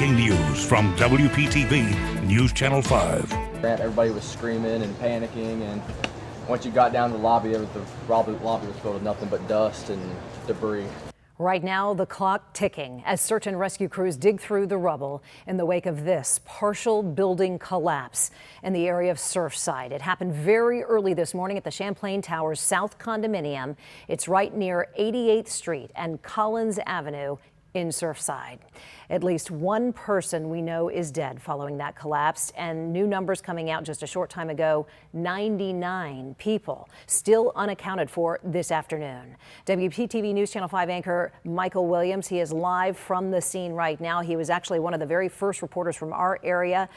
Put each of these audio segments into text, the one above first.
breaking news from WPTV News Channel 5. Everybody was screaming and panicking, and once you got down to the lobby, the lobby was filled with nothing but dust and debris. Right now, the clock ticking as search and rescue crews dig through the rubble in the wake of this partial building collapse in the area of Surfside. It happened very early this morning at the Champlain Towers South condominium. It's right near 88th Street and Collins Avenue in Surfside. At least one person we know is dead following that collapse, and new numbers coming out just a short time ago, 99 people still unaccounted for this afternoon. WPTV News Channel 5 anchor Michael Williams, he is live from the scene right now. He was actually one of the very first reporters from our area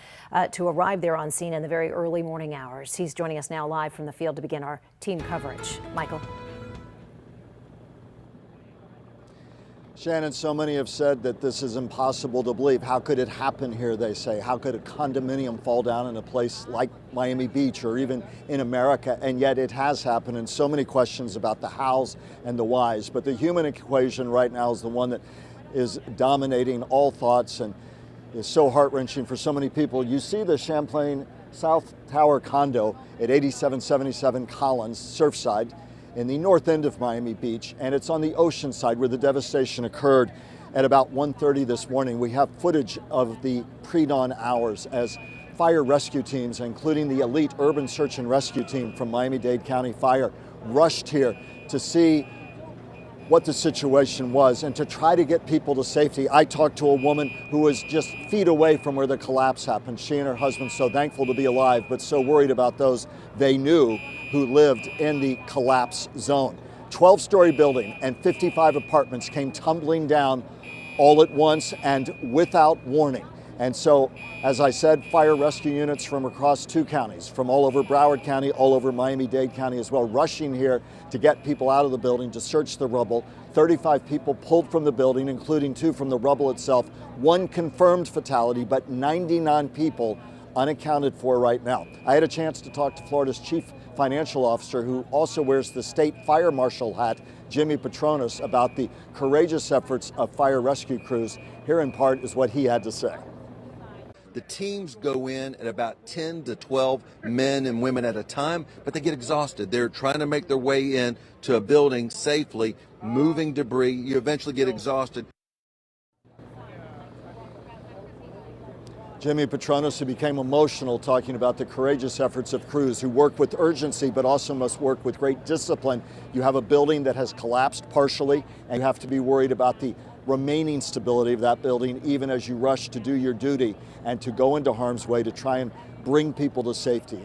to arrive there on scene in the very early morning hours. He's joining us now live from the field to begin our team coverage. Michael. Shannon, so many have said that this is impossible to believe. How could it happen here, they say? How could a condominium fall down in a place like Miami Beach or even in America? And yet it has happened, and so many questions about the hows and the whys. But the human equation right now is the one that is dominating all thoughts and is so heart-wrenching for so many people. You see the Champlain South Tower condo at 8777 Collins, Surfside, in the north end of Miami Beach, and it's on the ocean side where the devastation occurred at about 1:30 this morning. We have footage of the pre-dawn hours as fire rescue teams, including the elite urban search and rescue team from Miami-Dade County Fire, rushed here to see what the situation was and to try to get people to safety. I talked to a woman who was just feet away from where the collapse happened. She and her husband so thankful to be alive, but so worried about those they knew who lived in the collapse zone. 12-story building and 55 apartments came tumbling down all at once and without warning. And so, as I said, fire rescue units from across two counties, from all over Broward County, all over Miami-Dade County as well, rushing here to get people out of the building, to search the rubble. 35 people pulled from the building, including 2 from the rubble itself. 1 confirmed fatality, but 99 people unaccounted for right now. I had a chance to talk to Florida's chief financial officer, who also wears the state fire marshal hat, Jimmy Patronis, about the courageous efforts of fire rescue crews. Here in part is what he had to say. The teams go in at about 10 to 12 men and women at a time, but they get exhausted. They're trying to make their way in to a building safely, moving debris. You eventually get exhausted. Jimmy Patronis, who became emotional talking about the courageous efforts of crews who work with urgency but also must work with great discipline. You have a building that has collapsed partially, and you have to be worried about the remaining stability of that building even as you rush to do your duty and to go into harm's way to try and bring people to safety.